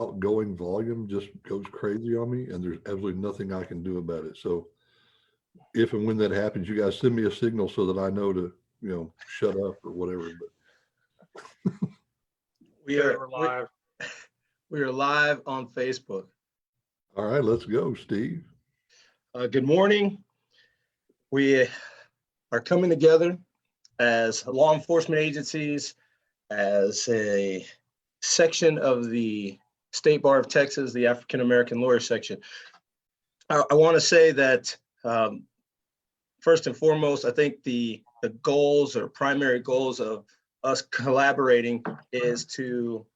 outgoing volume just goes crazy on me, and there's absolutely nothing I can do about it. So if and when that happens, you guys send me a signal so that I know to, shut up or whatever. But We are live. We are live on Facebook. all right, let's go, Steve. Good morning. We are coming together as law enforcement agencies, as a section of the State Bar of Texas, the African American Lawyer Section. I want to say that first and foremost, I think the goals or primary goals of us collaborating is to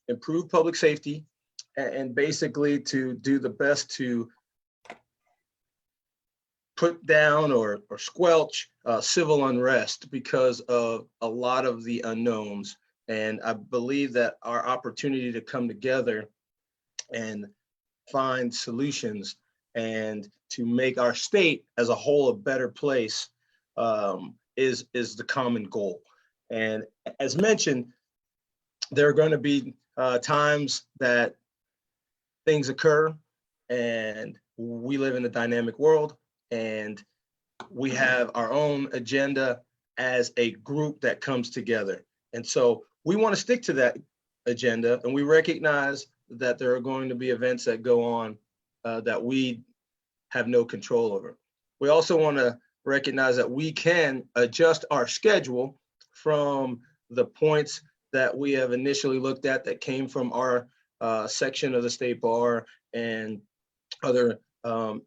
improve public safety and basically to do the best to put down or squelch civil unrest because of a lot of the unknowns. And I believe that our opportunity to come together and find solutions and to make our state as a whole a better place is the common goal. And as mentioned, there are going to be times that things occur, and we live in a dynamic world, and we have our own agenda as a group that comes together. And so we want to stick to that agenda, and we recognize that there are going to be events that go on that we have no control over. We also want to recognize that we can adjust our schedule from the points that we have initially looked at that came from our section of the State Bar and other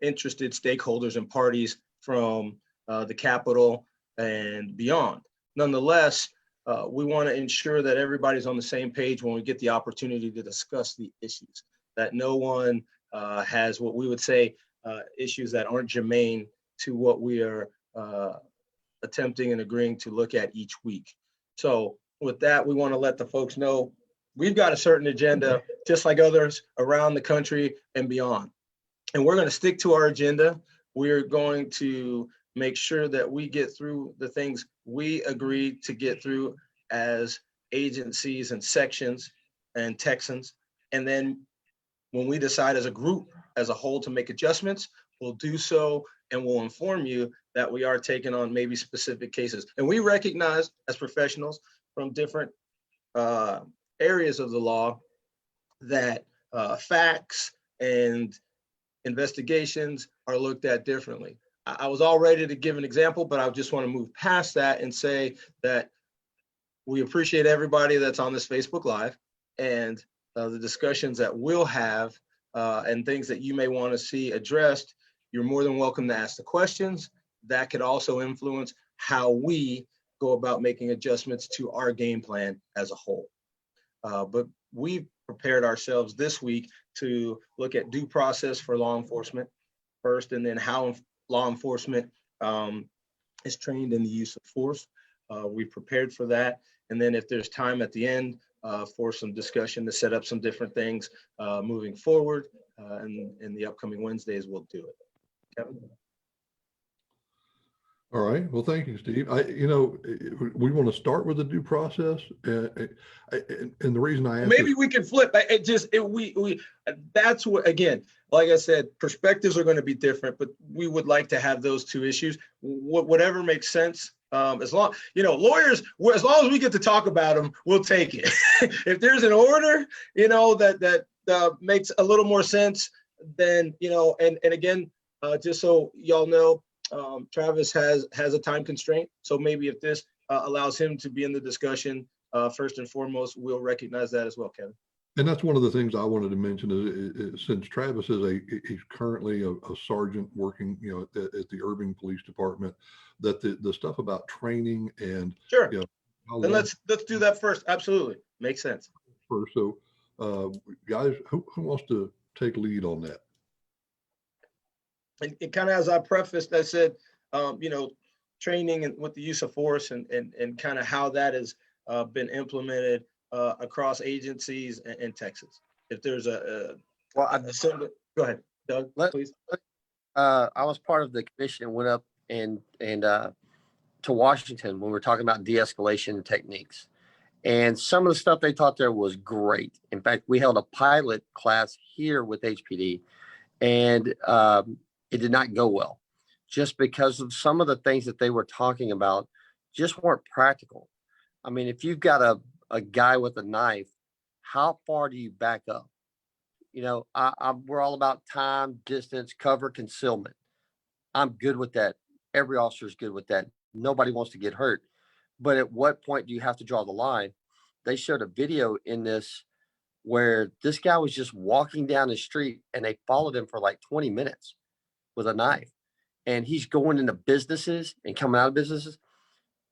interested stakeholders and parties from the Capitol and beyond. Nonetheless, we want to ensure that everybody's on the same page when we get the opportunity to discuss the issues, that no one has what we would say issues that aren't germane to what we are attempting and agreeing to look at each week. So with that, we want to let the folks know we've got a certain agenda, just like others around the country and beyond. And we're going to stick to our agenda. We're going to make sure that we get through the things we agreed to get through as agencies and sections and Texans. And then when we decide as a group, as a whole, to make adjustments, we'll do so, and we'll inform you that we are taking on maybe specific cases. And we recognize as professionals from different areas of the law that facts and investigations are looked at differently. I was all ready to give an example, but I just want to move past that and say that we appreciate everybody that's on this Facebook Live and the discussions that we'll have and things that you may want to see addressed. You're more than welcome to ask the questions. That could also influence how we go about making adjustments to our game plan as a whole. But we've prepared ourselves this week to look at due process for law enforcement first, and then how law enforcement is trained in the use of force. We've prepared for that. And then if there's time at the end for some discussion to set up some different things moving forward, and in the upcoming Wednesdays, we'll do it. Kevin? All right. Well, thank you, Steve. We want to start with the due process, and the reason I asked maybe we can flip. That's what, again, like I said, perspectives are going to be different, but we would like to have those two issues. Whatever makes sense. As long, lawyers, as long as we get to talk about them, we'll take it. If there's an order, that makes a little more sense, then, and again, just so y'all know, Travis has a time constraint. So maybe if this allows him to be in the discussion, first and foremost, we'll recognize that as well, Kevin. And that's one of the things I wanted to mention is since Travis he's currently a sergeant working, at the Irving Police Department, that the stuff about training and sure. Then let's do that first. Absolutely, makes sense. First, so guys, who wants to take lead on that? And it kind of, as I prefaced, I said, training and with the use of force and kind of how that has been implemented across agencies in Texas. If there's go ahead, Doug, please. I was part of the commission and went up and to Washington when we were talking about de-escalation techniques. And some of the stuff they taught there was great. In fact, we held a pilot class here with HPD, and it did not go well just because of some of the things that they were talking about just weren't practical. I mean, if you've got a guy with a knife, how far do you back up? You know, we're all about time, distance, cover, concealment. I'm good with that. Every officer is good with that. Nobody wants to get hurt. But at what point do you have to draw the line? They showed a video in this where this guy was just walking down the street and they followed him for like 20 minutes with a knife. And he's going into businesses and coming out of businesses.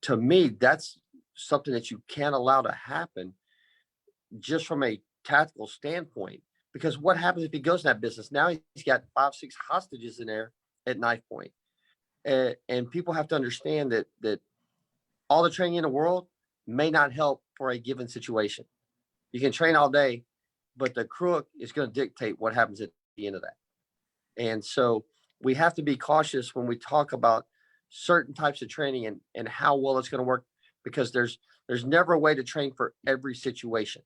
To me, that's something that you can't allow to happen just from a tactical standpoint. Because what happens if he goes in that business? Now he's got 5, 6 hostages in there at knife point. And people have to understand that all the training in the world may not help for a given situation. You can train all day, but the crook is going to dictate what happens at the end of that. And so we have to be cautious when we talk about certain types of training and how well it's going to work, because there's never a way to train for every situation.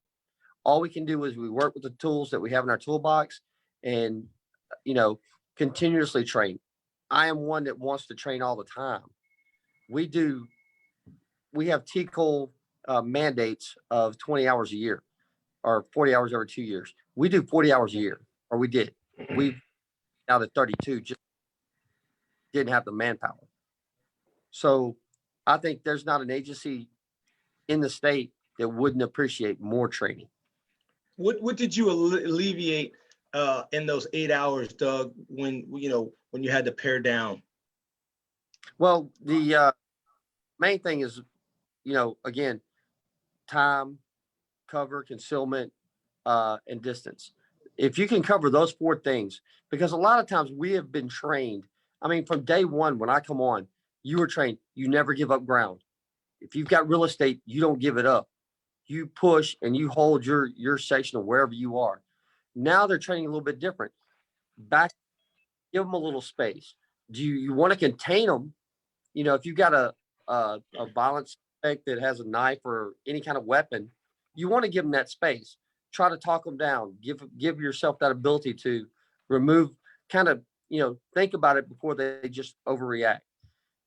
All we can do is we work with the tools that we have in our toolbox and, you know, continuously train. I am one that wants to train all the time. We have TCOL mandates of 20 hours a year or 40 hours every 2 years. We do 40 hours a year, or we did. We've now to 32, just didn't have the manpower. So I think there's not an agency in the state that wouldn't appreciate more training. What did you alleviate in those 8 hours, Doug, when you had to pare down? Well, the main thing is, again, time, cover, concealment, and distance. If you can cover those 4 things, because a lot of times we have been trained. I mean, from day one, when I come on, you were trained, you never give up ground. If you've got real estate, you don't give it up. You push and you hold your section of wherever you are. Now they're training a little bit different. Back, give them a little space. Do you want to contain them? If you've got a violent suspect that has a knife or any kind of weapon, you want to give them that space. Try to talk them down. Give yourself that ability to remove, think about it before they just overreact.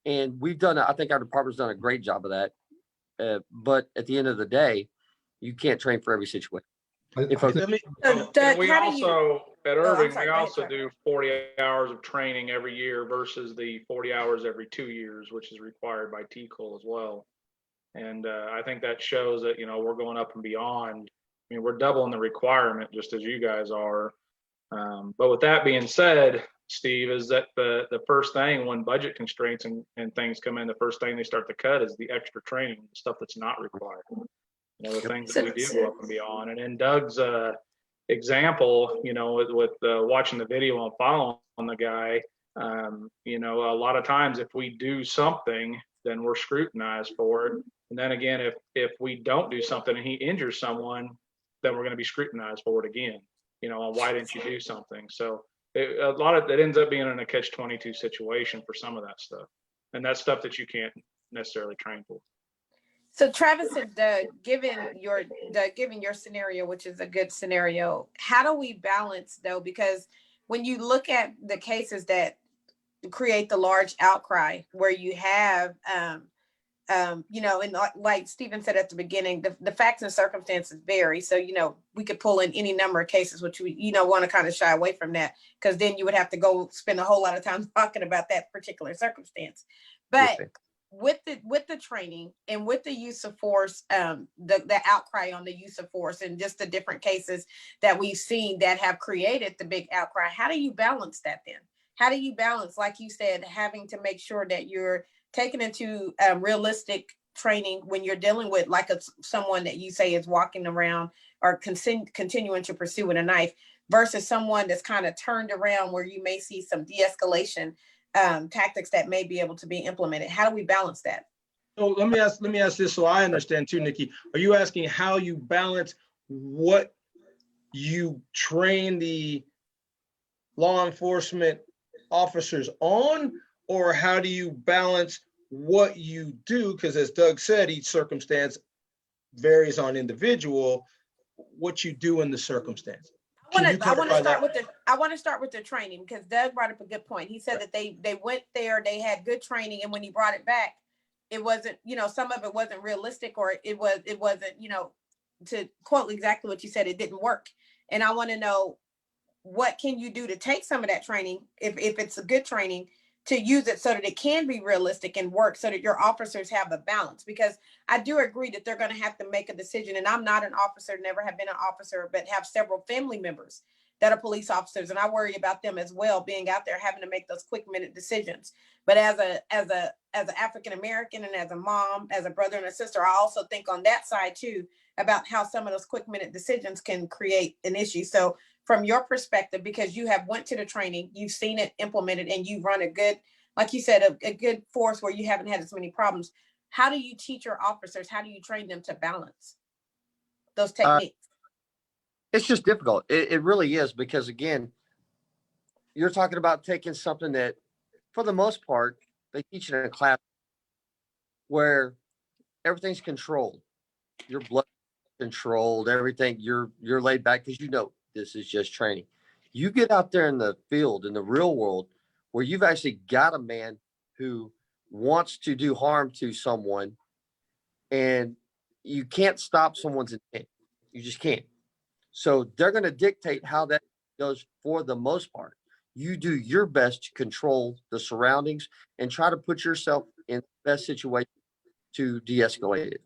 And I think our department's done a great job of that. But at the end of the day, you can't train for every situation. I think And we also, at Irving, sorry, we go ahead, also Trevor. do 40 hours of training every year versus the 40 hours every 2 years, which is required by TCOL as well. And I think that shows that, we're going up and beyond. I mean, we're doubling the requirement just as you guys are. But with that being said, Steve, is that the first thing when budget constraints and things come in, the first thing they start to cut is the extra training, the stuff that's not required. The things that we do go up and beyond. And in Doug's example, with watching the video and following the guy, a lot of times if we do something, then we're scrutinized for it. And then again, if we don't do something and he injures someone, then we're going to be scrutinized for it again. On why didn't you do something? So a lot of that ends up being in a catch-22 situation for some of that stuff, and that's stuff that you can't necessarily train for. So Travis and Doug, given your scenario, which is a good scenario, how do we balance though? Because when you look at the cases that create the large outcry, where you have, and like Stephen said at the beginning, the facts and circumstances vary. So, we could pull in any number of cases, which we, want to kind of shy away from that, because then you would have to go spend a whole lot of time talking about that particular circumstance. But with the training and with the use of force, the outcry on the use of force and just the different cases that we've seen that have created the big outcry, how do you balance that then? How do you balance, like you said, having to make sure that you're taking into realistic training when you're dealing with someone that you say is walking around or continuing to pursue with a knife, versus someone that's kind of turned around where you may see some de-escalation tactics that may be able to be implemented? How do we balance that? So let me ask this so I understand too, Nikki. Are you asking how you balance what you train the law enforcement officers on, or how do you balance what you do? Because as Doug said, each circumstance varies on individual, what you do in the circumstance. I Can you want to clarify start that? with the training, because Doug brought up a good point. He said that they went there, they had good training, and when he brought it back, it wasn't, some of it wasn't realistic, or it wasn't, to quote exactly what you said, it didn't work. And I want to know, what can you do to take some of that training, if it's a good training, to use it so that it can be realistic and work, so that your officers have a balance? Because I do agree that they're going to have to make a decision. And I'm not an officer, never have been an officer, but have several family members that are police officers. And I worry about them as well, being out there having to make those quick minute decisions. But as an African-American, and as a mom, as a brother and a sister, I also think on that side too, about how some of those quick minute decisions can create an issue. So from your perspective, because you have went to the training, you've seen it implemented, and you run a good, like you said, a good force where you haven't had as many problems. How do you teach your officers? How do you train them to balance those techniques? It's just difficult. It really is, because again, you're talking about taking something that, for the most part, they teach in a class where everything's controlled. Your blood controlled, everything. You're laid back because this is just training. You get out there in the field, in the real world, where you've actually got a man who wants to do harm to someone, and you can't stop someone's intent. You just can't. So they're going to dictate how that goes for the most part. You do your best to control the surroundings and try to put yourself in the best situation to de-escalate it.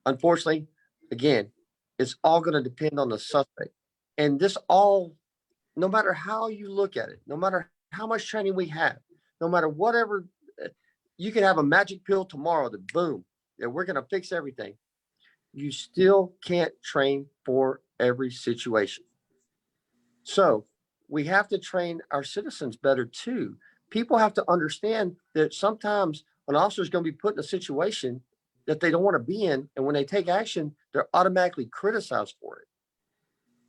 Unfortunately, again, it's all going to depend on the suspect. And this all, no matter how you look at it, no matter how much training we have, no matter whatever, you can have a magic pill tomorrow that boom, that we're going to fix everything. You still can't train for every situation. So we have to train our citizens better too. People have to understand that sometimes an officer is going to be put in a situation that they don't want to be in. And when they take action, they're automatically criticized for it.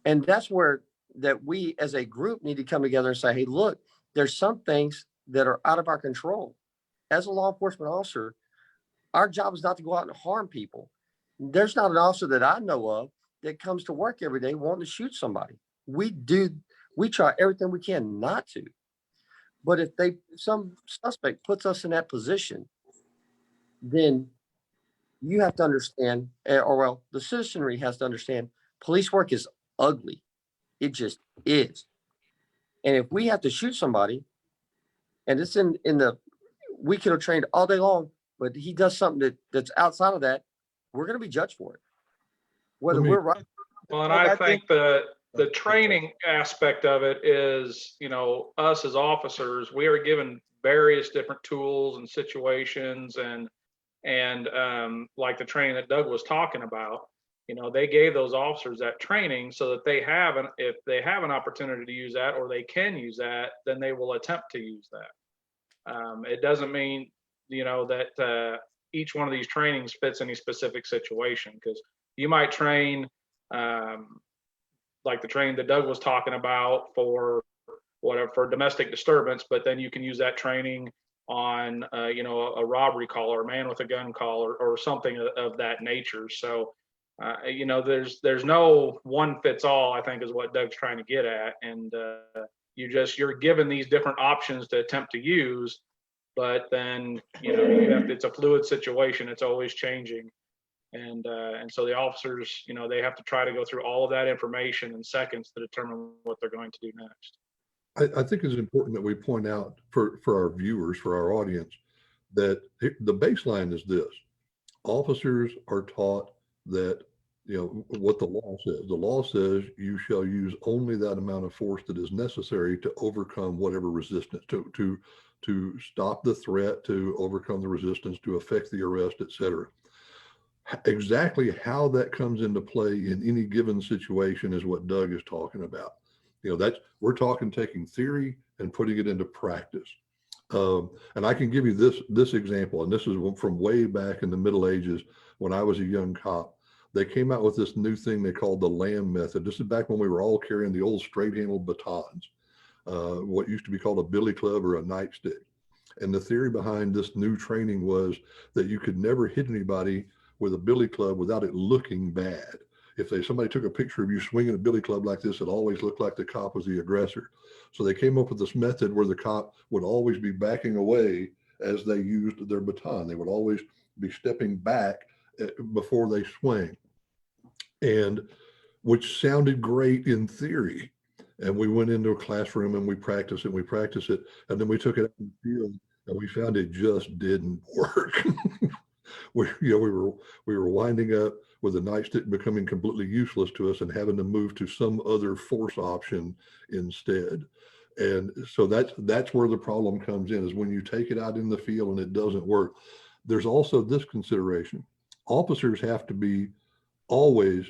And that's where that we as a group need to come together and say, hey, look, there's some things that are out of our control. As a law enforcement officer, our job is not to go out and harm people. There's not an officer that I know of that comes to work every day wanting to shoot somebody. We try everything we can not to. But if some suspect puts us in that position, then you have to understand, the citizenry has to understand, police work is ugly. It just is. And if we have to shoot somebody, and it's we could have trained all day long, but he does something that's outside of that, we're going to be judged for it. Whether we're right. Well, and I think the training aspect of it is, us as officers, we are given various different tools and situations, and like the training that Doug was talking about, they gave those officers that training so that if they have an opportunity to use that, or they can use that, then they will attempt to use that. It doesn't mean, that each one of these trainings fits any specific situation, because you might train like the training that Doug was talking about for domestic disturbance, but then you can use that training on a robbery call, or a man with a gun call, or something of that nature. So there's no one fits all, I think, is what Doug's trying to get at. And you're given these different options to attempt to use, but then it's a fluid situation. It's always changing. And so the officers, they have to try to go through all of that information in seconds to determine what they're going to do next. I think it's important that we point out for our viewers, for our audience, that the baseline is this: officers are taught that, what the law says. The law says you shall use only that amount of force that is necessary to overcome whatever resistance, to stop the threat, to overcome the resistance, to effect the arrest, etc. Exactly how that comes into play in any given situation is what Doug is talking about. We're talking taking theory and putting it into practice. And I can give you this example, and this is from way back in the Middle Ages when I was a young cop. They came out with this new thing they called the Lamb method. This is back when we were all carrying the old straight-handled batons, what used to be called a billy club or a nightstick. And the theory behind this new training was that you could never hit anybody with a billy club without it looking bad. If somebody took a picture of you swinging a billy club like this, it always looked like the cop was the aggressor. So they came up with this method where the cop would always be backing away as they used their baton. They would always be stepping back before they swing, and which sounded great in theory. And we went into a classroom and we practiced it, and then we took it out in the field and we found it just didn't work. We were winding up with the nightstick becoming completely useless to us and having to move to some other force option instead. And so that's where the problem comes in, is when you take it out in the field and it doesn't work. There's also this consideration. Officers have to be always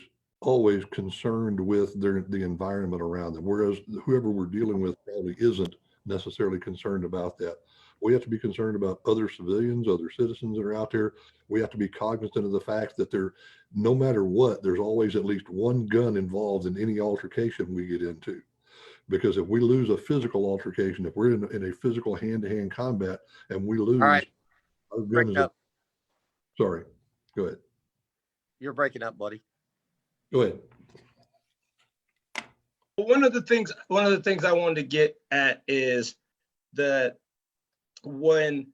concerned with the environment around them, whereas whoever we're dealing with probably isn't necessarily concerned about that. We have to be concerned about other civilians, other citizens that are out there. We have to be cognizant of the fact that no matter what, there's always at least one gun involved in any altercation we get into. Because if we lose a physical altercation, if we're in a physical hand-to-hand combat and we lose, All right. our gun Breaking is up. sorry, go ahead. You're breaking up, buddy. Go ahead. One of the things I wanted to get at is that when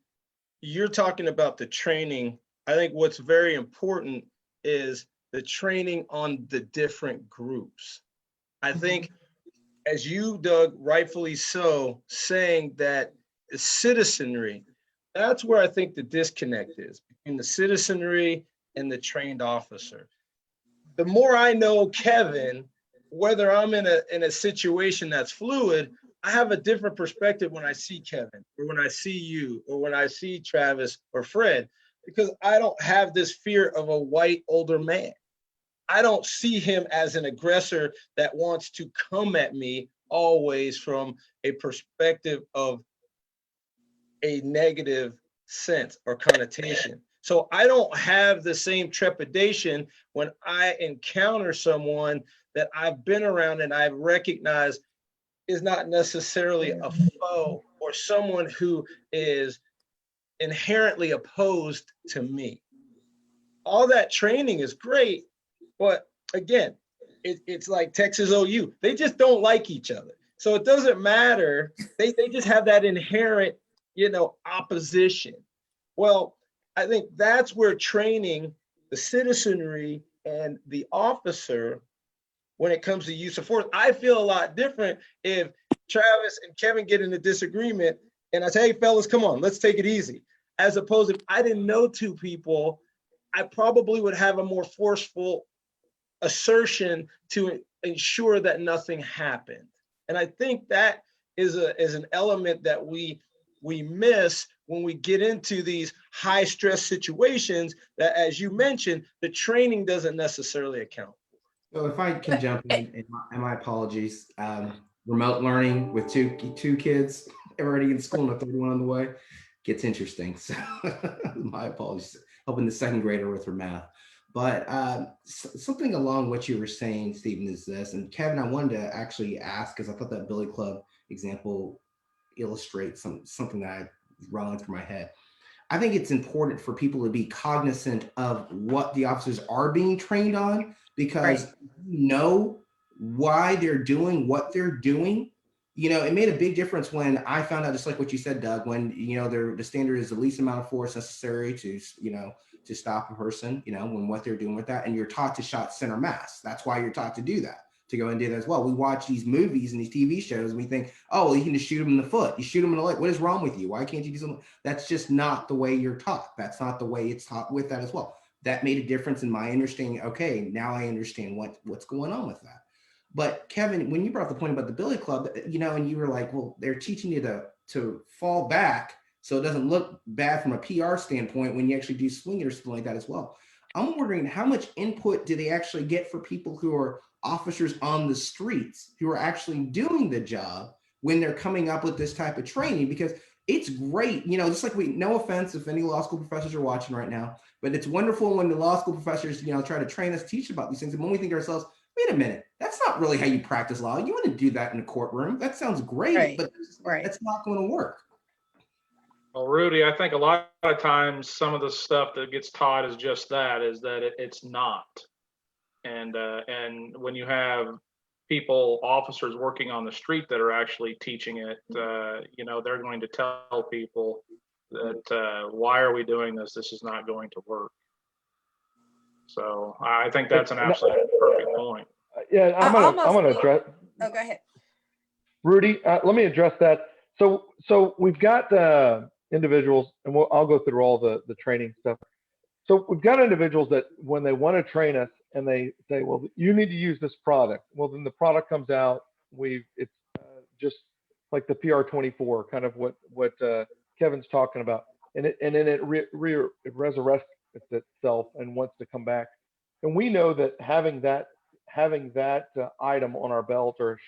you're talking about the training, I think what's very important is the training on the different groups. I think, as you, Doug, rightfully so, saying that the citizenry, that's where I think the disconnect is between the citizenry and the trained officer. The more I know Kevin, whether I'm in a situation that's fluid, I have a different perspective when I see Kevin, or when I see you, or when I see Travis or Fred, because I don't have this fear of a white older man. I don't see him as an aggressor that wants to come at me always from a perspective of a negative sense or connotation. So I don't have the same trepidation when I encounter someone that I've been around and I've recognized is not necessarily a foe or someone who is inherently opposed to me. All that training is great, but again, it's like Texas OU. They just don't like each other. So it doesn't matter. They just have that inherent, opposition. Well, I think that's where training the citizenry and the officer, when it comes to use of force, I feel a lot different if Travis and Kevin get in a disagreement and I say, hey, fellas, come on, let's take it easy. As opposed to if I didn't know two people, I probably would have a more forceful assertion to ensure that nothing happened. And I think that is an element that we miss when we get into these high stress situations that, as you mentioned, the training doesn't necessarily account for. So if I can jump in, and my apologies, remote learning with two kids already in school and a third one on the way gets interesting. So my apologies, helping the second grader with her math. But something along what you were saying, Stephen, is this, and Kevin, I wanted to actually ask, because I thought that Billy Club example illustrates something that I rolling through my head. I think it's important for people to be cognizant of what the officers are being trained on, because you know why they're doing what they're doing. It made a big difference when I found out, just like what you said, Doug, when, the standard is the least amount of force necessary to stop a person, when what they're doing with that. And you're taught to shot center mass. That's why you're taught to do that, to go and do that as well. We watch these movies and these TV shows and we think, oh, well, you can just shoot them in the foot. You shoot them in the leg. What is wrong with you? Why can't you do something? That's just not the way you're taught. That's not the way it's taught with that as well. That made a difference in my understanding. Okay, now I understand what's going on with that. But Kevin, when you brought up the point about the Billy Club, and you were like, well, they're teaching you to fall back so it doesn't look bad from a PR standpoint when you actually do swing it or something like that as well. I'm wondering, how much input do they actually get for people who are officers on the streets, who are actually doing the job when they're coming up with this type of training? Because it's great, just like no offense if any law school professors are watching right now, but it's wonderful when the law school professors, try to train us, teach about these things. And when we think to ourselves, wait a minute, that's not really how you practice law. You want to do that in a courtroom. That sounds great, but that's not going to work. Well, Rudy, I think a lot of times some of the stuff that gets taught is just that, is that it's not. And when you have people, officers working on the street that are actually teaching it, you know, they're going to tell people that why are we doing this? This is not going to work. So I think that's an absolute perfect point. Yeah, I'm gonna address Oh, go ahead. Rudy. Let me address that. So we've got individuals, and I'll go through all the training stuff. So we've got individuals that when they want to train us and they say, well, you need to use this product. Well, then the product comes out. It's just like the PR24, kind of what Kevin's talking about, and then it resurrects itself and wants to come back. And we know that having that item on our belt or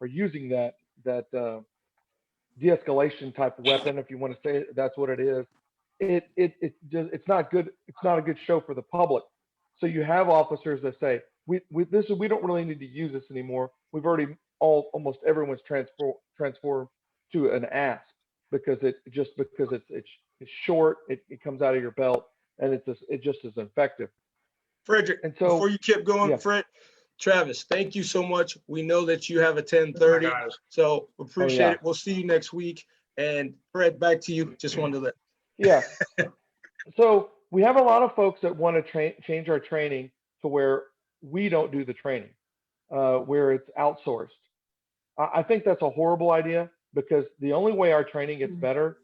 using that de-escalation type of weapon, if you want to say it, that's what it is. It's not good. It's not a good show for the public. So you have officers that say, we don't really need to use this anymore. We've already almost everyone's transformed to an ASP because it's short. It comes out of your belt and it just is effective. Frederick, And so before you keep going, yeah. Travis, thank you so much. We know that you have a 10:30, so appreciate it. We'll see you next week. And Fred, back to you. Just wanted to let. Yeah. So we have a lot of folks that want to change our training to where we don't do the training, where it's outsourced. I think that's a horrible idea because the only way our training gets better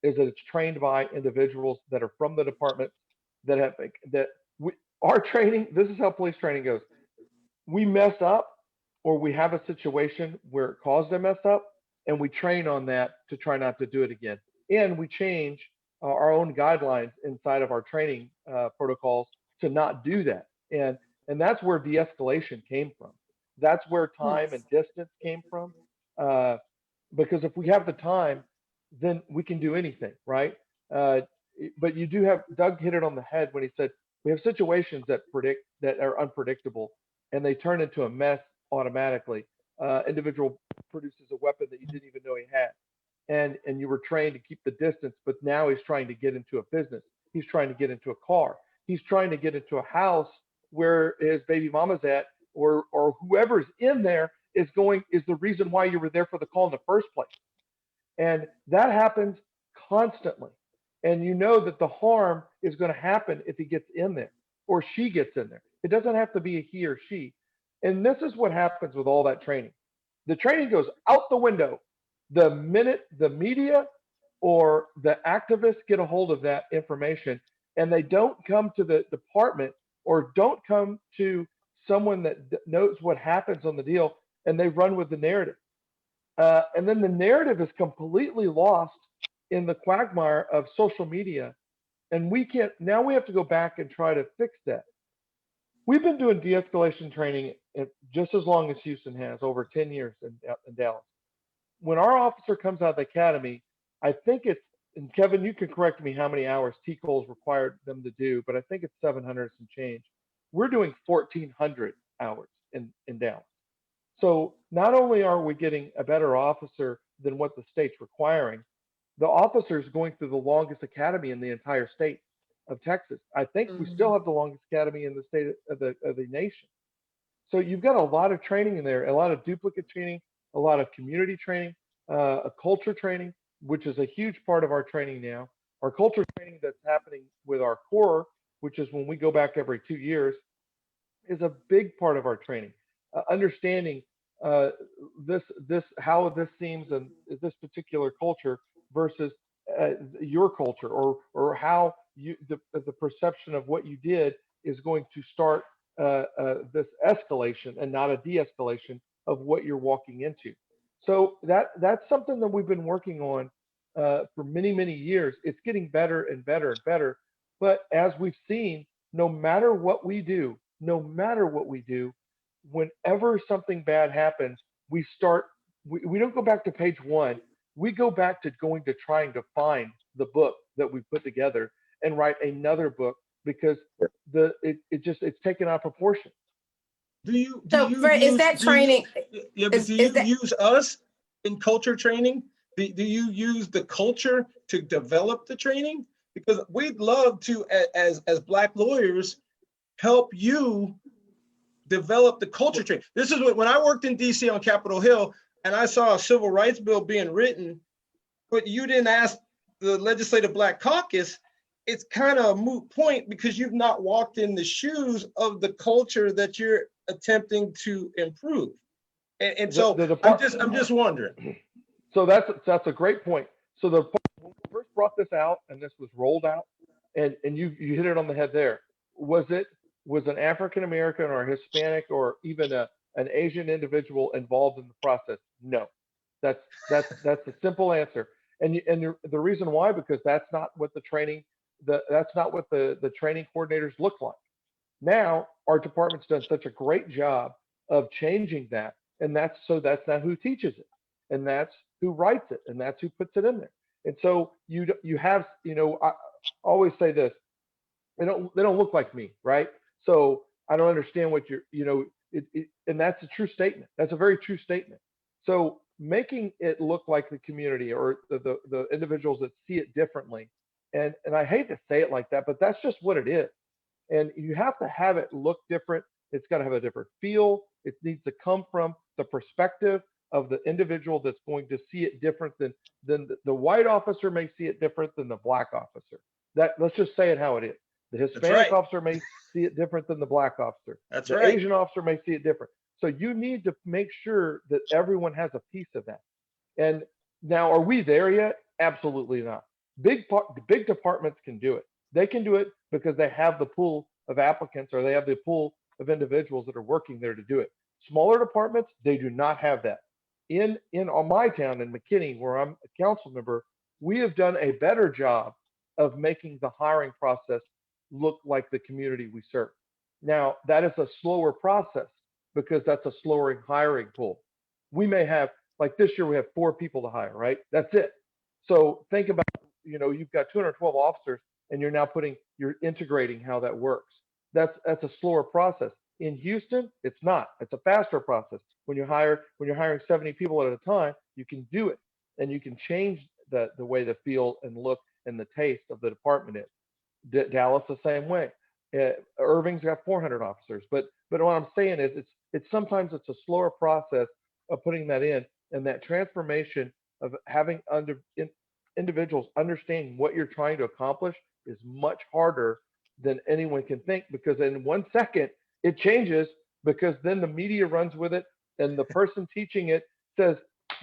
is that it's trained by individuals that are from the department our training. This is how police training goes. We mess up or we have a situation where it caused a mess up and we train on that to try not to do it again. And we change our own guidelines inside of our training protocols to not do that. And that's where de-escalation came from. That's where time and distance came from. Because if we have the time, then we can do anything, right? But you do have, Doug hit it on the head when he said, we have situations that are unpredictable and they turn into a mess automatically. Individual produces a weapon that you didn't even know he had. And you were trained to keep the distance, but now he's trying to get into a business. He's trying to get into a car. He's trying to get into a house where his baby mama's at, or whoever's in there is the reason why you were there for the call in the first place. And that happens constantly. And you know that the harm is going to happen if he gets in there or she gets in there. It doesn't have to be a he or she. And this is what happens with all that training. The training goes out the window the minute the media or the activists get a hold of that information and they don't come to the department or don't come to someone that knows what happens on the deal, and they run with the narrative. And then the narrative is completely lost in the quagmire of social media. And now we have to go back and try to fix that. We've been doing de-escalation training just as long as Houston has, over 10 years in Dallas. When our officer comes out of the academy, I think and Kevin, you can correct me how many hours TCOL's required them to do, but I think it's 700 and change. We're doing 1,400 hours in Dallas. So not only are we getting a better officer than what the state's requiring, the officer is going through the longest academy in the entire state of Texas. I think we still have the longest academy in the state of the nation. So you've got a lot of training in there, a lot of duplicate training, a lot of community training, a culture training, which is a huge part of our training now. Our culture training that's happening with our core, which is when we go back every 2 years, is a big part of our training. Understanding how this seems and this particular culture versus your culture, or how the perception of what you did is going to start this escalation and not a de-escalation of what you're walking into. So that's something that we've been working on for many, many years. It's getting better and better and better. But as we've seen, no matter what we do, whenever something bad happens, we don't go back to page one. We go back to trying to find the book that we put together and write another book because it's taken out of proportion. Is that training? Yeah, but do you use us in culture training? Do you use the culture to develop the training? Because we'd love to, as Black lawyers, help you develop the culture training. This is when I worked in DC on Capitol Hill and I saw a civil rights bill being written, but you didn't ask the Legislative Black Caucus. It's kind of a moot point because you've not walked in the shoes of the culture that you're attempting to improve. And so I'm just wondering. So that's a great point. So when we first brought this out and this was rolled out, and you hit it on the head there. Was an African American or a Hispanic or even an Asian individual involved in the process? No. That's the simple answer. And the reason why, because that's not what the training coordinators look like. Now our department's done such a great job of changing that, and that's not who teaches it, and that's who writes it, and that's who puts it in there. And so you have, I always say this, they don't look like me, right? So I don't understand what and that's a true statement. That's a very true statement. So making it look like the community or the individuals that see it differently, and I hate to say it like that, but that's just what it is. And you have to have it look different. It's got to have a different feel. It needs to come from the perspective of the individual that's going to see it different than the white officer may see it different than the Black officer. Let's just say it how it is. The Hispanic officer may see it different than the Black officer. That's the right. Asian officer may see it different. So you need to make sure that everyone has a piece of that. And now, are we there yet? Absolutely not. Big departments can do it. They can do it because they have the pool of applicants, or they have the pool of individuals that are working there to do it. Smaller departments, they do not have that. In my town in McKinney, where I'm a council member, we have done a better job of making the hiring process look like the community we serve. Now, that is a slower process because that's a slower hiring pool. We may have, like this year, we have 4 people to hire, right? That's it. So think about, you've got 212 officers and you're integrating how that works. That's a slower process. In Houston, it's not. It's a faster process. When you're hiring 70 people at a time, you can do it, and you can change the way the feel and look and the taste of the department is. Dallas the same way. Irving's got 400 officers, but what I'm saying is sometimes it's a slower process of putting that in, and that transformation of having individuals understanding what you're trying to accomplish is much harder than anyone can think, because in 1 second it changes, because then the media runs with it and the person teaching it says,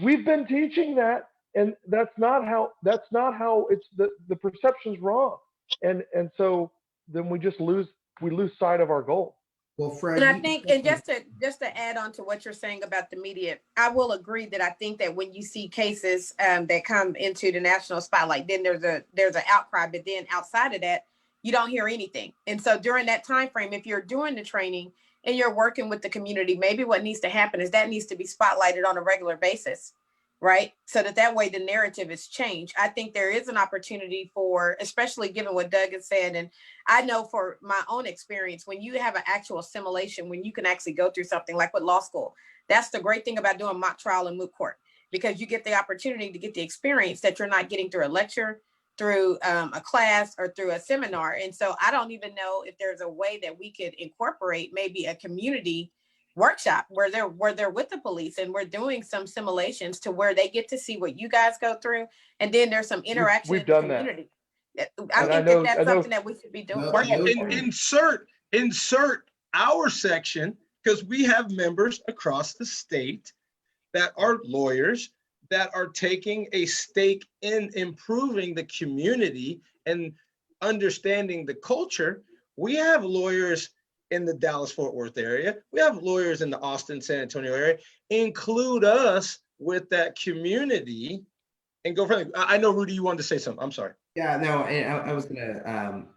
we've been teaching that, and that's not how it's the perception's wrong. And so then we lose sight of our goal. Well, Fred, and I think, and just to add on to what you're saying about the media, I will agree that I think that when you see cases that come into the national spotlight, then there's an outcry, but then outside of that, you don't hear anything. And so during that time frame, if you're doing the training and you're working with the community, maybe what needs to happen is that needs to be spotlighted on a regular basis, right? So that way the narrative is changed. I think there is an opportunity for, especially given what Doug has said, and I know for my own experience, when you have an actual simulation, when you can actually go through something like with law school, that's the great thing about doing mock trial and moot court, because you get the opportunity to get the experience that you're not getting through a lecture, through a class, or through a seminar. And so I don't even know if there's a way that we could incorporate maybe a community workshop where they're with the police and we're doing some simulations to where they get to see what you guys go through, and then there's some interaction with the community. I think that's something that we should be doing. Insert our section, because we have members across the state that are lawyers that are taking a stake in improving the community and understanding the culture. We have lawyers in the Dallas-Fort Worth area. We have lawyers in the Austin, San Antonio area. Include us with that community and go further. I know, Rudy, you wanted to say something. I'm sorry. Yeah, no, I was gonna,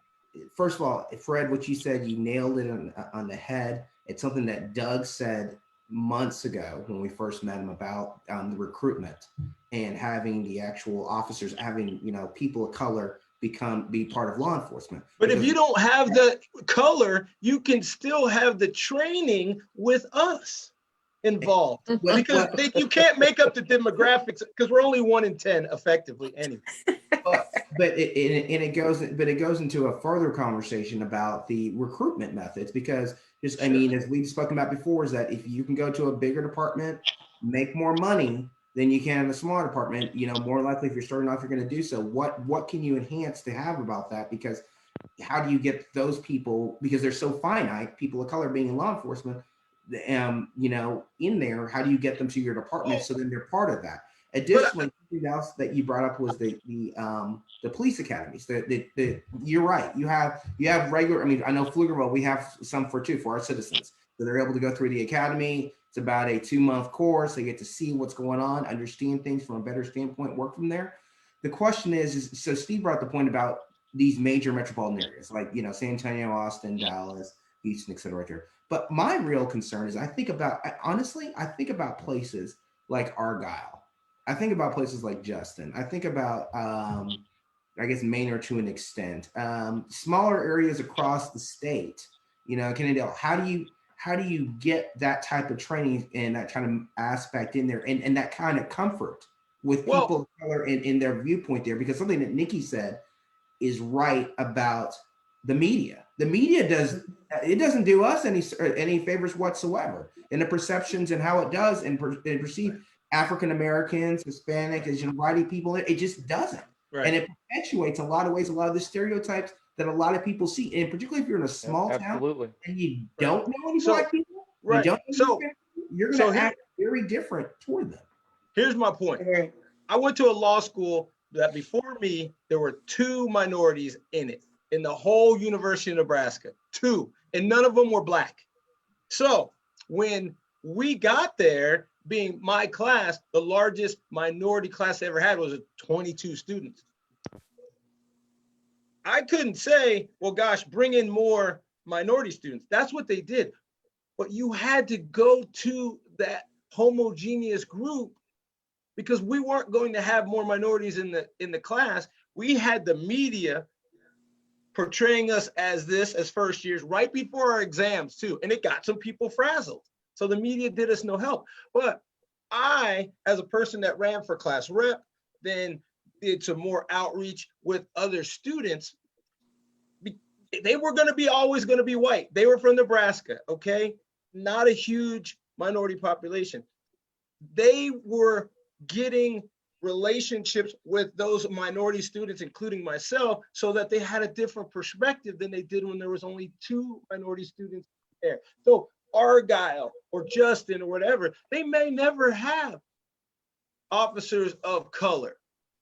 first of all, Fred, what you said, you nailed it on the head. It's something that Doug said months ago when we first met him about the recruitment and having the actual officers, having, people of color be part of law enforcement. But if you don't have the color, you can still have the training with us. involved Well, because you can't make up the demographics because we're only 1 in 10 effectively anyway. but it goes into a further conversation about the recruitment methods, because just, I mean, as we've spoken about before, is that if you can go to a bigger department, make more money than you can in a smaller department, you know, more likely if you're starting off, you're going to do so. What can you enhance to have about that? Because how do you get those people, because they're so finite, people of color being in law enforcement, you know, in there, how do you get them to your department so then they're part of that? Additionally, something else that you brought up was the police academies. You're right. You have regular. I mean, I know Pflugerville, we have some for our citizens, so they're able to go through the academy. It's about a 2-month course. They get to see what's going on, understand things from a better standpoint, work from there. The question is so Steve brought the point about these major metropolitan areas like, you know, San Antonio, Austin, Dallas, Houston, et cetera, right there. But my real concern is I think about places like Argyle. I think about places like Justin. I think about, I guess, Maynard to an extent, smaller areas across the state, you know, Kennedale. How do you get that type of training and that kind of aspect in there and that kind of comfort with people of color in their viewpoint there? Because something that Nikki said is right about the media. The media doesn't do us any favors whatsoever in the perceptions and how it does and perceive African Americans, Hispanic, Asian, white people. It just doesn't, Right. And it perpetuates a lot of the stereotypes that a lot of people see, and particularly if you're in a small town and you don't know any black people, right? You're going to act very different toward them. Here's my point. I went to a law school that before me, there were 2 minorities in it, in the whole University of Nebraska, 2, and none of them were black. So when we got there, being my class, the largest minority class I ever had was 22 students. I couldn't say, well, gosh, bring in more minority students. That's what they did. But you had to go to that homogeneous group because we weren't going to have more minorities in the class. We had the media portraying us as first years right before our exams too. And it got some people frazzled. So the media did us no help. But I, as a person that ran for class rep, then did some more outreach with other students. They were always going to be white. They were from Nebraska, okay? Not a huge minority population. They were getting relationships with those minority students, including myself, so that they had a different perspective than they did when there was only 2 minority students there. So Argyle or Justin or whatever, they may never have officers of color,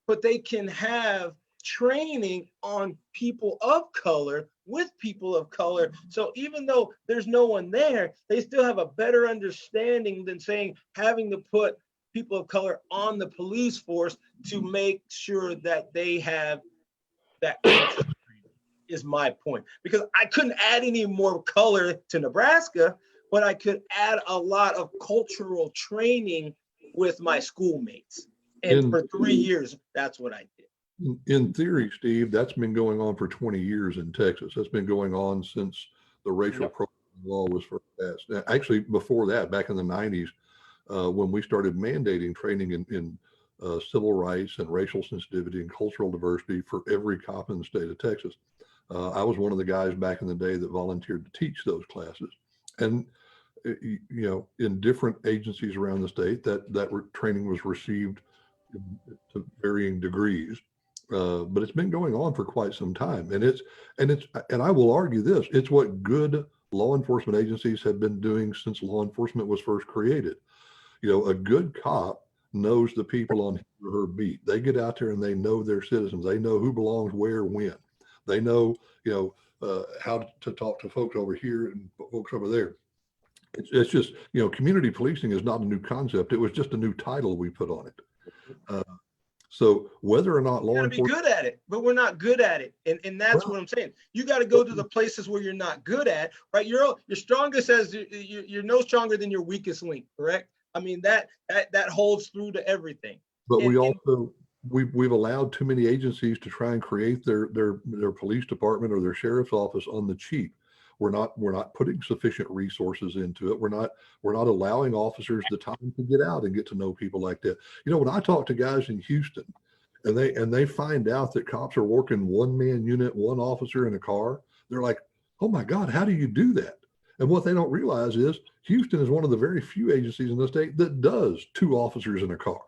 but they can have training on people of color with people of color. So even though there's no one there, they still have a better understanding than having to put people of color on the police force to make sure that they have that is my point. Because I couldn't add any more color to Nebraska, but I could add a lot of cultural training with my schoolmates. And for 3 years, that's what I did. In theory, Steve, that's been going on for 20 years in Texas. That's been going on since the racial profiling law was first passed. Actually, before that, back in the 90s, when we started mandating training in civil rights and racial sensitivity and cultural diversity for every cop in the state of Texas. I was one of the guys back in the day that volunteered to teach those classes. And, you know, in different agencies around the state, that training was received to varying degrees. But it's been going on for quite some time. And I will argue this, it's what good law enforcement agencies have been doing since law enforcement was first created. You know, a good cop knows the people on his or her beat. They get out there and they know their citizens. They know who belongs where, when. They know, you know, how to talk to folks over here and folks over there. It's just, you know, community policing is not a new concept. It was just a new title we put on it. So whether or not law enforcement, be good at it, but we're not good at it, and that's what I'm saying. You got to go to the places where you're not good at, right? You're strongest as you're no stronger than your weakest link, correct? I mean that holds through to everything. But we've allowed too many agencies to try and create their police department or their sheriff's office on the cheap. We're not putting sufficient resources into it. We're not allowing officers the time to get out and get to know people like that. You know, when I talk to guys in Houston and they find out that cops are working one-man unit, one officer in a car, they're like, oh my God, how do you do that? And what they don't realize is Houston is one of the very few agencies in the state that does 2 officers in a car.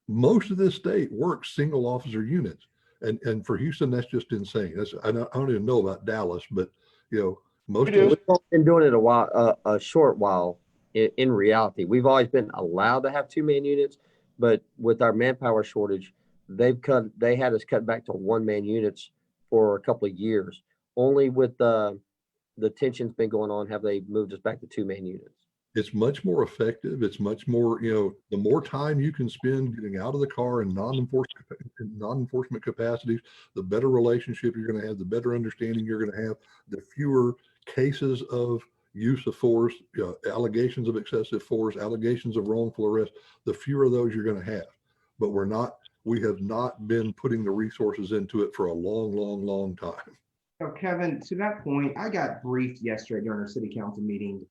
Most of this state works single officer units. And for Houston, that's just insane. I don't even know about Dallas, but you know, most We do. of We've only been doing it a while, a short while. In reality, we've always been allowed to have 2-man units, but with our manpower shortage, they had us cut back to 1-man units for a couple of years. Only with the tension's been going on, have they moved us back to 2-man units. it's much more effective. It's much more, you know, the more time you can spend getting out of the car in non-enforcement capacities, the better relationship you're going to have, the better understanding you're going to have, the fewer cases of use of force, you know, allegations of excessive force, allegations of wrongful arrest, the fewer of those you're going to have. But we have not been putting the resources into it for a long time. So Kevin, to that point, I got briefed yesterday during our city council meeting,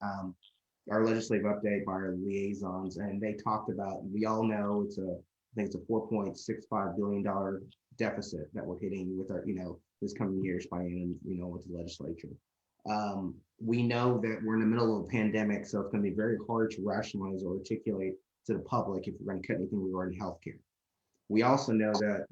our legislative update by our liaisons, and they talked about, we all know I think it's a $4.65 billion deficit that we're hitting with our, you know, this coming year's biennium, you know, with the legislature. We know that we're in the middle of a pandemic, so it's going to be very hard to rationalize or articulate to the public if we're going to cut anything regarding healthcare. We also know that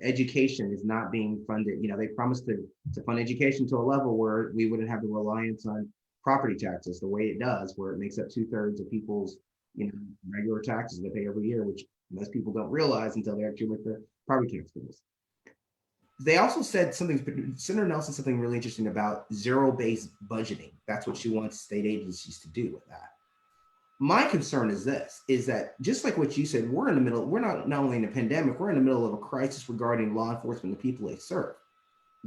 education is not being funded. You know, they promised to fund education to a level where we wouldn't have the reliance on property taxes the way it does, where it makes up 2/3 of people's, you know, regular taxes they pay every year, which most people don't realize until they actually look at the property tax bills. They also said something, Senator Nelson, something really interesting about zero-based budgeting. That's what she wants state agencies to do with that. My concern is this, is that just like what you said, we're not only in a pandemic, we're in the middle of a crisis regarding law enforcement and the people they serve.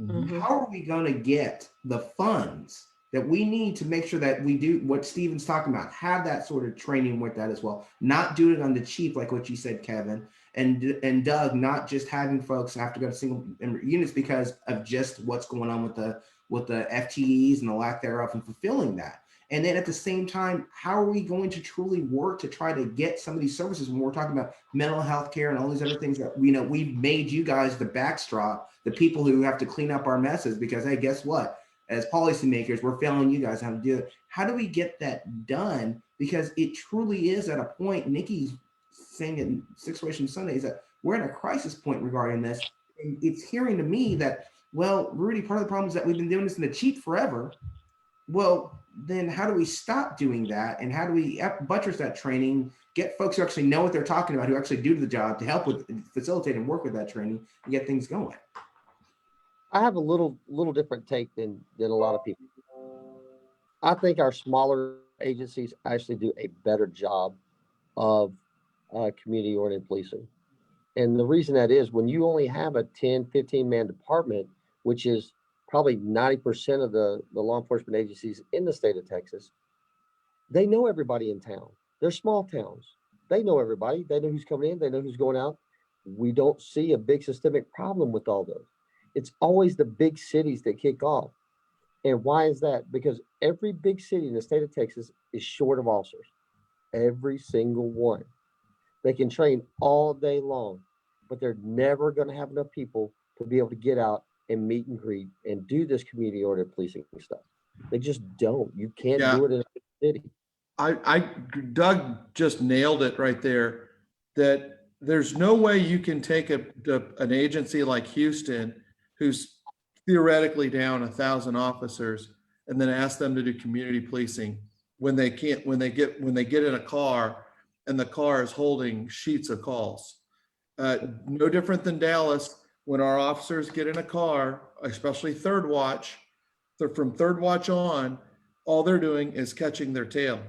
Mhm. How are we going to get the funds that we need to make sure that we do what Steven's talking about, have that sort of training with that as well, not do it on the cheap, like what you said, Kevin, and Doug, not just having folks have to go to single units because of just what's going on with the FTEs and the lack thereof and fulfilling that. And then at the same time, how are we going to truly work to try to get some of these services when we're talking about mental health care and all these other things that, you know, we've made you guys the backstrap, the people who have to clean up our messes because, hey, guess what? As policymakers, we're failing you guys how to do it. How do we get that done? Because it truly is at a point, Nikki's saying in Situation Sunday, is that we're at a crisis point regarding this. And it's hearing to me that, well, Rudy, part of the problem is that we've been doing this in the cheap forever. Well, then how do we stop doing that? And how do we buttress that training, get folks who actually know what they're talking about, who actually do the job to help with, facilitate and work with that training and get things going? I have a little different take than a lot of people. I think our smaller agencies actually do a better job of community-oriented policing. And the reason that is when you only have a 10, 15-man department, which is probably 90% of the law enforcement agencies in the state of Texas, they know everybody in town. They're small towns. They know everybody. They know who's coming in. They know who's going out. We don't see a big systemic problem with all those. It's always the big cities that kick off. And why is that? Because every big city in the state of Texas is short of officers. Every single one. They can train all day long, but they're never going to have enough people to be able to get out and meet and greet and do this community oriented policing stuff. They just don't. You can't do it in a city. Doug just nailed it right there, that there's no way you can take an agency like Houston, who's theoretically down 1,000 officers, and then ask them to do community policing when they can't, when they get in a car and the car is holding sheets of calls. No different than Dallas, when our officers get in a car, especially third watch, from third watch on, all they're doing is catching their tail.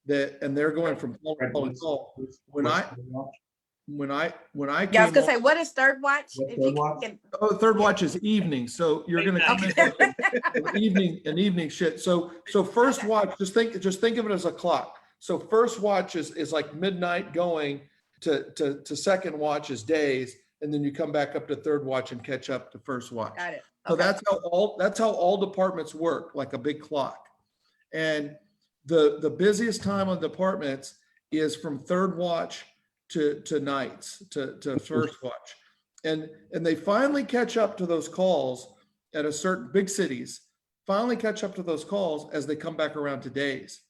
And they're going from call to call. When I Yeah, I was came gonna say, on, what is third watch? What's If third you watch? can- third watch is evening, so you're going to come in like an evening shit. So first watch, just think of it as a clock. So first watch is like midnight going to second watch is days, and then you come back up to third watch and catch up to first watch. Got it. So Okay. that's how all departments work, like a big clock. And the busiest time on departments is from third watch to nights to first watch. And they finally catch up to those calls at a certain big cities, finally catch up to those calls as they come back around to days.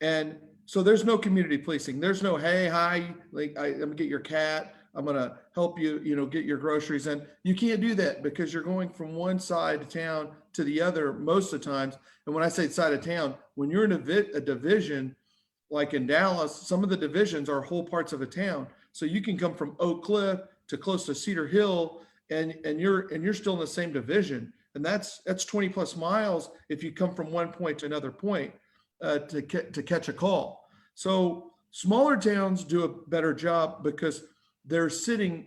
And so there's no community policing. There's no, hey, hi, like I'm gonna get your cat. I'm gonna help you, get your groceries. And you can't do that because you're going from one side of town to the other most of the times. And when I say side of town, when you're in a division, like in Dallas, some of the divisions are whole parts of a town. So you can come from Oak Cliff to close to Cedar Hill, and you're still in the same division. And that's 20 plus miles if you come from one point to another point to catch a call. So smaller towns do a better job because they're sitting,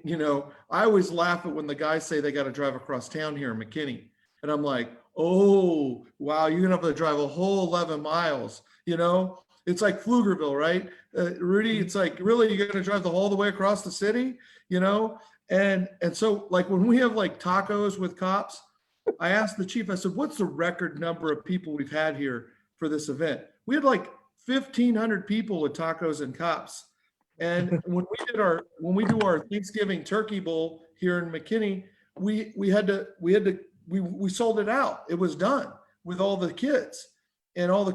I always laugh at when the guys say they got to drive across town here in McKinney. And I'm like, oh, wow, you're gonna have to drive a whole 11 miles, It's like Pflugerville, right? Rudy, it's like, really, you're gonna drive all the way across the city, And so like when we have like tacos with cops, I asked the chief, I said, what's the record number of people we've had here for this event? We had like 1,500 people with tacos and cops. And when we do our Thanksgiving turkey bowl here in McKinney, we sold it out. It was done with all the kids and all the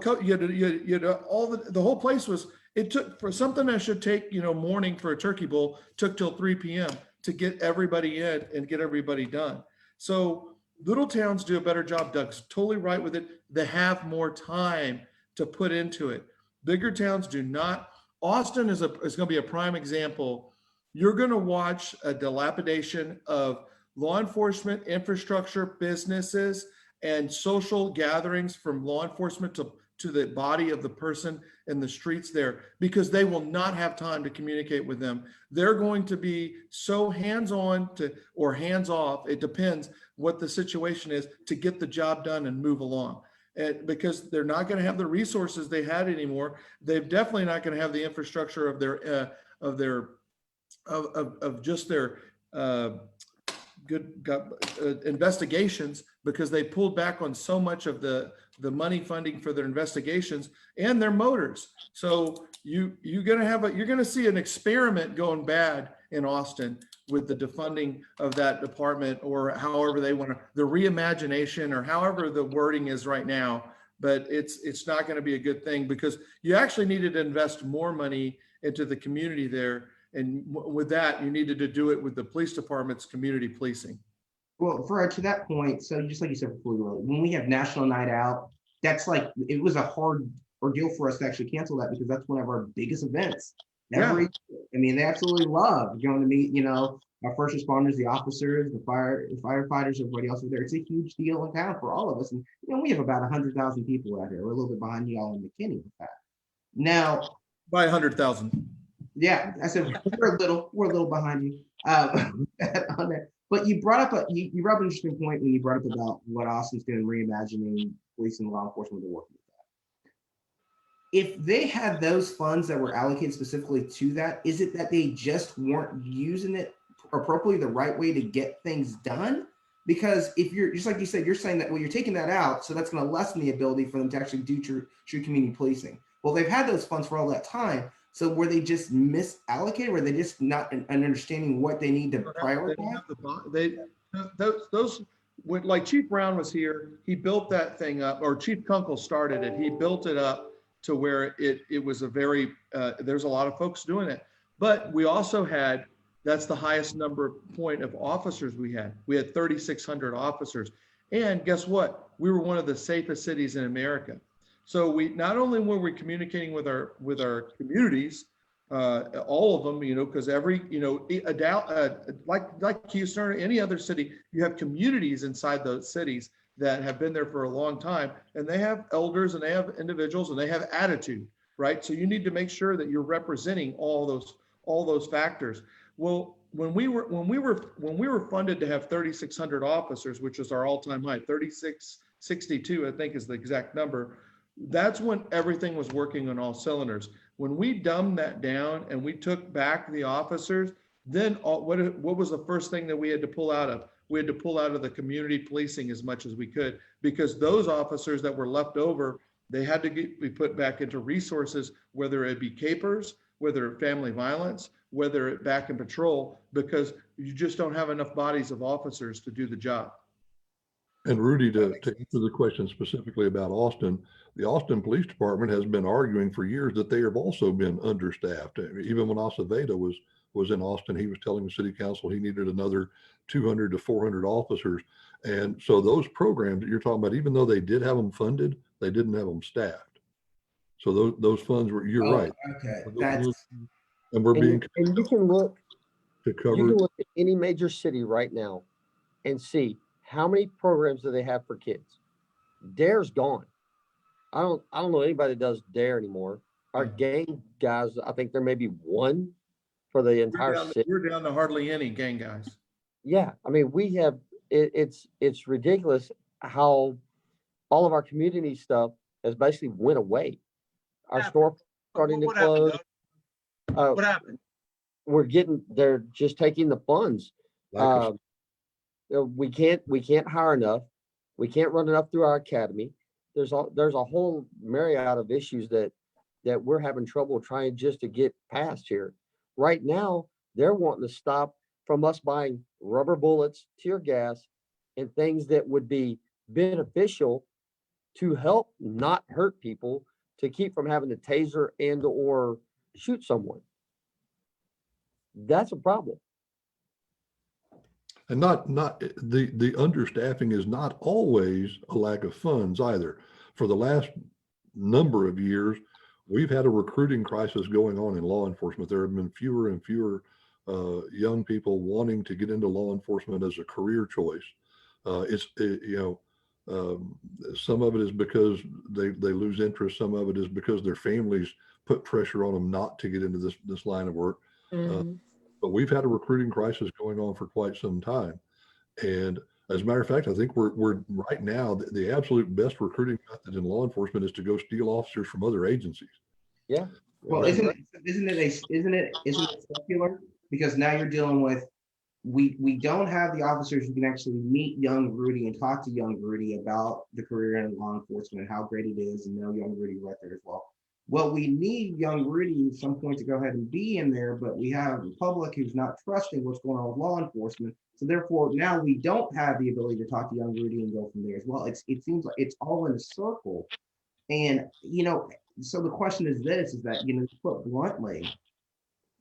the whole place was. It took for something that should take morning for a turkey bowl took till 3 p.m. to get everybody in and get everybody done. So little towns do a better job. Doug's totally right with it. They have more time to put into it. Bigger towns do not. Austin is going to be a prime example. You're going to watch a dilapidation of law enforcement, infrastructure, businesses, and social gatherings from law enforcement to the body of the person in the streets there, because they will not have time to communicate with them. They're going to be so hands-on or hands-off, it depends what the situation is, to get the job done and move along. And because they're not going to have the resources they had anymore. They're definitely not going to have the infrastructure of their investigations, because they pulled back on so much of the money funding for their investigations and their motors. So you're going to see an experiment going bad in Austin with the defunding of that department, or however they want to, the reimagination, or however the wording is right now. But it's not going to be a good thing, because you actually needed to invest more money into the community there. And with that, you needed to do it with the police department's community policing. Well, to that point, so just like you said before, when we have National Night Out, that's like, it was a hard ordeal for us to actually cancel that, because that's one of our biggest events. They absolutely love going to meet, our first responders, the officers, the firefighters, everybody else over there. It's a huge deal in town for all of us. And, we have about 100,000 people out here. We're a little bit behind y'all in McKinney with that. Now, By 100,000. Yeah, I said we're a little behind you on that. But you brought up you brought up an interesting point when you brought up about what Austin's doing, reimagining police and law enforcement to work with that. If they had those funds that were allocated specifically to that, is it that they just weren't using it appropriately, the right way to get things done? Because if you're, just like you said, you're saying that, well, you're taking that out, so that's going to lessen the ability for them to actually do true community policing. Well, they've had those funds for all that time. So were they just misallocated? Were they just not understanding what they need to prioritize? Those, like Chief Brown was here, he built that thing up, or Chief Kunkel started it. He built it up to where it was a very, there's a lot of folks doing it. But we also had, that's the highest point of officers we had. We had 3,600 officers. And guess what? We were one of the safest cities in America. So we not only were we communicating with our communities, all of them, because every like Houston or any other city, you have communities inside those cities that have been there for a long time, and they have elders and they have individuals and they have attitude, right? So you need to make sure that you're representing all those factors. Well, when we were funded to have 3,600 officers, which is our all-time high, 3,662, I think is the exact number. That's when everything was working on all cylinders. When we dumbed that down and we took back the officers, then what was the first thing that we had to pull out of? we had to pull out of the community policing as much as we could, because those officers that were left over, they had to be put back into resources, whether it be capers, whether it family violence, whether it back in patrol, because you just don't have enough bodies of officers to do the job. And Rudy, to answer the question specifically about Austin, the Austin Police Department has been arguing for years that they have also been understaffed. Even when Aceveda was in Austin, he was telling the city council he needed another 200 to 400 officers. And so those programs that you're talking about, even though they did have them funded, they didn't have them staffed. So those funds were, you're right. Okay, And we're being And you can look, to you cover. can look at any major city right now and see how many programs do they have for kids. DARE's gone. I don't know anybody that does DARE anymore. Our gang guys, I think there may be one for the entire city. We're down to hardly any gang guys. Yeah, I mean, we have, it's ridiculous how all of our community stuff has basically went away. Our store starting to What happened, close. Doug? What happened? They're just taking the funds. We can't hire enough. We can't run enough through our academy. There's a whole myriad of issues that we're having trouble trying just to get past here. Right now, they're wanting to stop from us buying rubber bullets, tear gas, and things that would be beneficial to help not hurt people, to keep from having to taser and or shoot someone. That's a problem. And not the understaffing is not always a lack of funds either. For the last number of years, we've had a recruiting crisis going on in law enforcement. There have been fewer and fewer young people wanting to get into law enforcement as a career choice. Some of it is because they lose interest. Some of it is because their families put pressure on them not to get into this line of work. But we've had a recruiting crisis going on for quite some time. And as a matter of fact, I think we're right now, the absolute best recruiting method in law enforcement is to go steal officers from other agencies. Yeah. Well, isn't it circular? Because now you're dealing with, we don't have the officers who can actually meet young Rudy and talk to young Rudy about the career in law enforcement and how great it is, and know young Rudy right there as well. Well, we need young Rudy at some point to go ahead and be in there, but we have the public who's not trusting what's going on with law enforcement. So therefore, now we don't have the ability to talk to young Rudy and go from there as well. It seems like it's all in a circle. And, so the question is this, is that, put bluntly,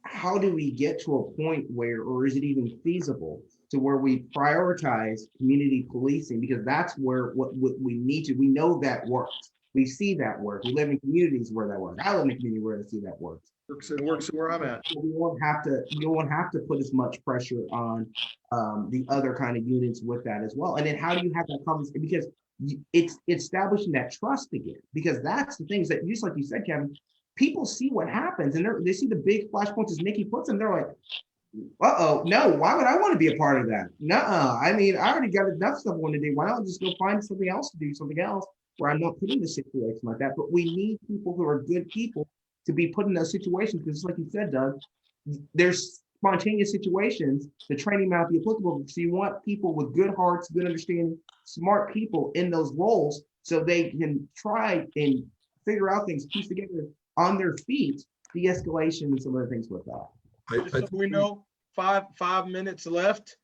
how do we get to a point where, or is it even feasible to where we prioritize community policing? Because that's where what we need to, we know that works. We see that work. We live in communities where that works. I live in a community where I see that works. It works where I'm at. We won't have to put as much pressure on the other kind of units with that as well. And then how do you have that conversation? Because it's establishing that trust again. Because that's the things that, just like you said, Kevin, people see what happens and they see the big flashpoints as Nikki puts them. They're like, uh-oh, no, why would I want to be a part of that? Nuh-uh. I mean, I already got enough stuff I want to do. Why don't I just go find something else to do, something else where I'm not put in a situation like that? But we need people who are good people to be put in those situations, because like you said, Doug, there's spontaneous situations. The training might be applicable. So you want people with good hearts, good understanding, smart people in those roles so they can try and figure out things, piece together on their feet, de-escalation and some other things with that. So we know 5 minutes left.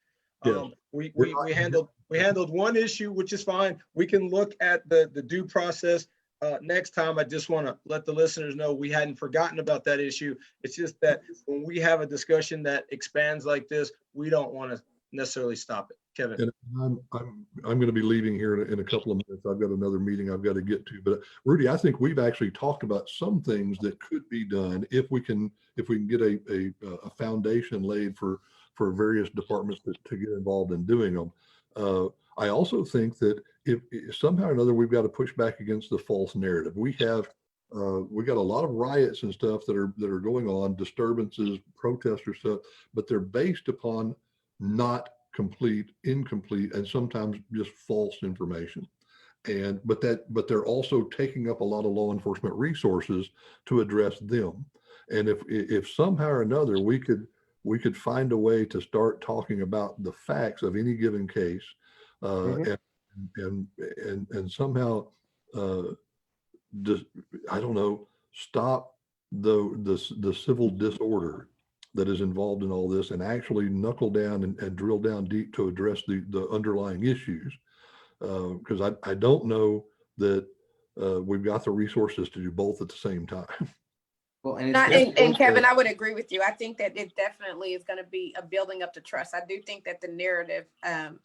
Yeah. We handled one issue, which is fine. We can look at the due process next time. I just want to let the listeners know we hadn't forgotten about that issue. It's just that when we have a discussion that expands like this, we don't want to necessarily stop it. Kevin. And I'm going to be leaving here in a couple of minutes. I've got another meeting I've got to get to. But Rudy, I think we've actually talked about some things that could be done if we can get a foundation laid for various departments to get involved in doing them. I also think that if somehow or another we've got to push back against the false narrative. We got a lot of riots and stuff that are going on, disturbances, protester stuff, but they're based upon not incomplete, and sometimes just false information. But they're also taking up a lot of law enforcement resources to address them. And if somehow or another we could we could find a way to start talking about the facts of any given case, Mhm. and somehow, just, I don't know, stop the civil disorder that is involved in all this, and actually knuckle down and drill down deep to address the underlying issues. Because I don't know that we've got the resources to do both at the same time. Well, and Not, it's and Kevin, I would agree with you. I think that it definitely is going to be a building up the trust. I do think that the narrative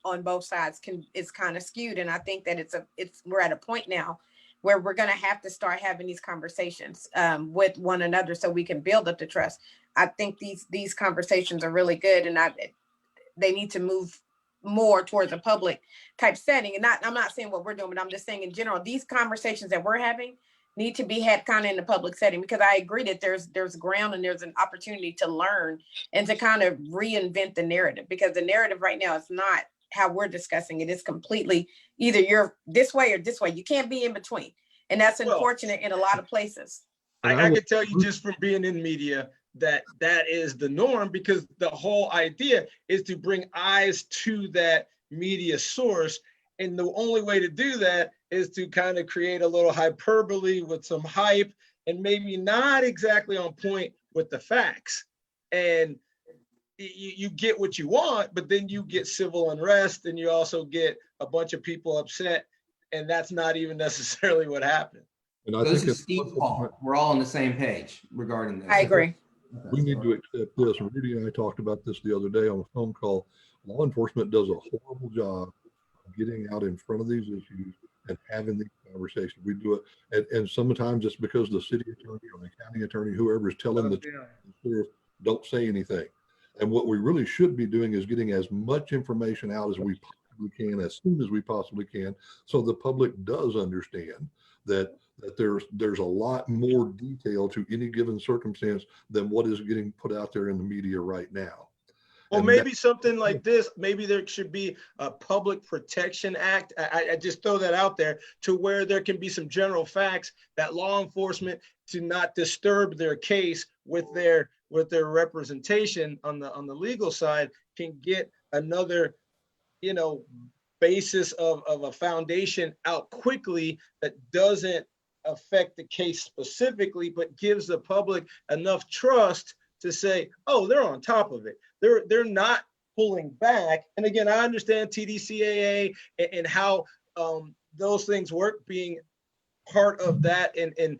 on both sides is kind of skewed, and I think that we're at a point now where we're going to have to start having these conversations with one another so we can build up the trust. I think these conversations are really good, and they need to move more towards a public type setting. And I'm not saying what we're doing, but I'm just saying in general, these conversations that we're having need to be had kind of in the public setting, because I agree that there's ground and there's an opportunity to learn and to kind of reinvent the narrative, because the narrative right now is not how we're discussing it. It's completely either you're this way or this way. You can't be in between. And that's Well, unfortunate in a lot of places. I can tell you just from being in media that is the norm, because the whole idea is to bring eyes to that media source. And the only way to do that is to kind of create a little hyperbole with some hype and maybe not exactly on point with the facts. And you get what you want, but then you get civil unrest, and you also get a bunch of people upset. And that's not even necessarily what happened. And I So this think is Steve Paul. We're all on the same page regarding this. I agree. we need to accept this. And Rudy and I talked about this the other day on a phone call. Law enforcement does a horrible job of getting out in front of these issues and having these conversations. We do it, and sometimes it's because the city attorney or the county attorney, whoever is telling the truth, don't say anything. And what we really should be doing is getting as much information out as we possibly can, as soon as we possibly can, so the public does understand that there's a lot more detail to any given circumstance than what is getting put out there in the media right now. Well, And maybe something like this, maybe there should be a Public Protection Act. I just throw that out there, to where there can be some general facts that law enforcement, to not disturb their case with their representation on the legal side, can get another, basis of a foundation out quickly that doesn't affect the case specifically, but gives the public enough trust to say, oh, they're on top of it. They're not pulling back. And again, I understand TDCAA and how those things work, being part of that in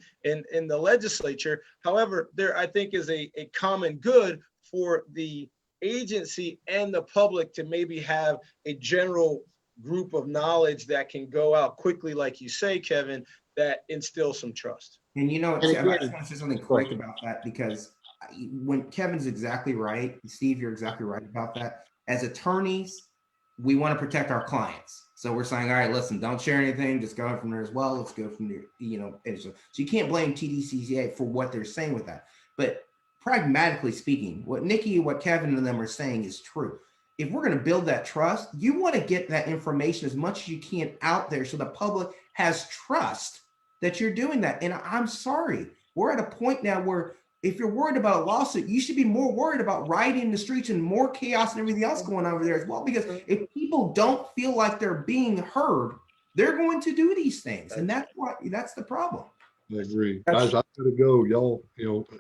the legislature. However, there, I think, is a common good for the agency and the public to maybe have a general group of knowledge that can go out quickly, like you say, Kevin, that instills some trust. And And I again, just want to say something quick about that, because when Kevin's exactly right, Steve, you're exactly right about that. As attorneys, we want to protect our clients. So we're saying, all right, listen, don't share anything, just go from there as well. Let's go from there, so you can't blame TDCCA for what they're saying with that. But pragmatically speaking, what Nikki, what Kevin and them are saying is true. If we're going to build that trust, you want to get that information as much as you can out there so the public has trust that you're doing that. And I'm sorry, we're at a point now where if you're worried about a lawsuit, you should be more worried about rioting in the streets and more chaos and everything else going on over there as well. Because if people don't feel like they're being heard, they're going to do these things. And that's the problem. I agree. Guys, I gotta go. Y'all,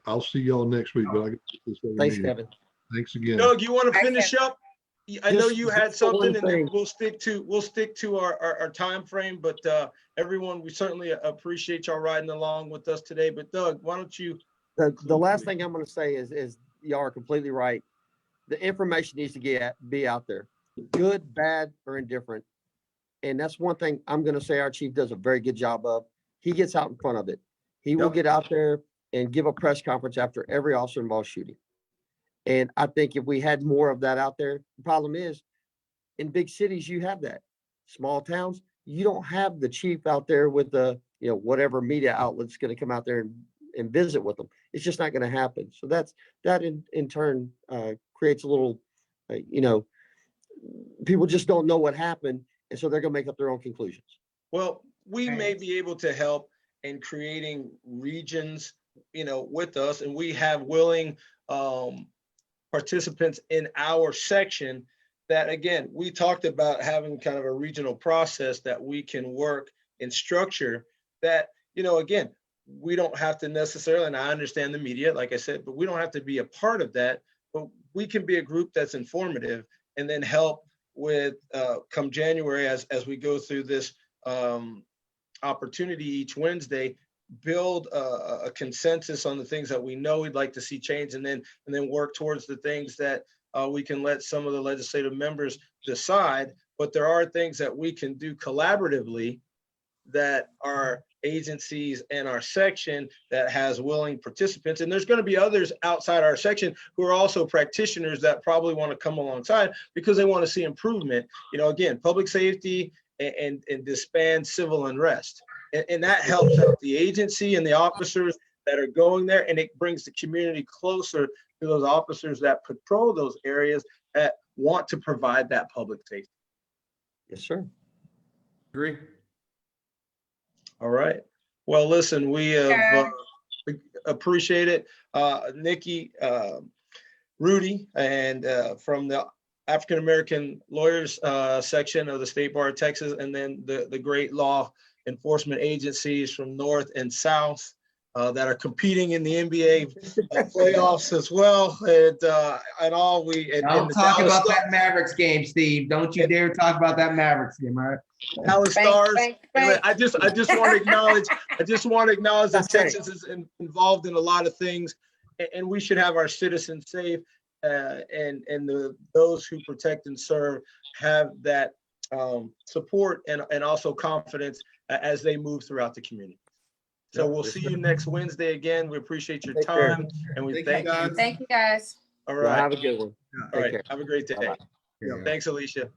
I'll see y'all next week, but I got this other thanks, meeting. Kevin. Thanks again. Doug, you want to Thanks, finish Kevin. up? I know Just- you had just one something, and then thing. we'll stick to our time frame. But everyone, we certainly appreciate y'all riding along with us today. But Doug, why don't you? The last thing I'm going to say is y'all are completely right. The information needs to be out there, good, bad, or indifferent. And that's one thing I'm going to say our chief does a very good job of. He gets out in front of it. He will get out there and give a press conference after every officer involved shooting. And I think if we had more of that out there, the problem is in big cities, you have that. Small towns, you don't have the chief out there with the, whatever media outlet's going to come out there and visit with them. It's just not going to happen. So that in turn creates a little, people just don't know what happened. And so they're going to make up their own conclusions. Well, we may be able to help in creating regions, with us, and we have willing participants in our section that, again, we talked about having kind of a regional process that we can work in structure that, again, we don't have to necessarily, and I understand the media, like I said, but we don't have to be a part of that, but we can be a group that's informative and then help with come January as we go through this opportunity each Wednesday, build a consensus on the things that we know we'd like to see change, and then work towards the things that we can let some of the legislative members decide. But there are things that we can do collaboratively that our agencies and our section that has willing participants, and there's going to be others outside our section who are also practitioners that probably want to come alongside because they want to see improvement. Again, public safety and disband civil unrest, and that helps out the agency and the officers that are going there, and it brings the community closer to those officers that patrol those areas that want to provide that public safety. Yes, sir. Agree. All right. Well, listen, we have appreciate it. Nikki, Rudy, and from the African American Lawyers section of the State Bar of Texas, and then the great law enforcement agencies from North and South that are competing in the NBA playoffs as well. And all we and Don't the talk Dallas about that Mavericks game, Steve. Don't you dare talk about that Mavericks game, all right? Dallas Bank, Stars. bank, Anyway, bank. I just want to acknowledge that That's right. Texas is involved in a lot of things, and we should have our citizens safe, and those who protect and serve have that support and also confidence as they move throughout the community. So Yeah, we'll yes, see sir. you next Wednesday again. We appreciate your Take care. time, and we Thank you, thank you. guys. Thank you, guys. All Y'all right. have a good one. All Take right. care. Have a great day. Bye-bye. Yeah. Thanks, Alicia.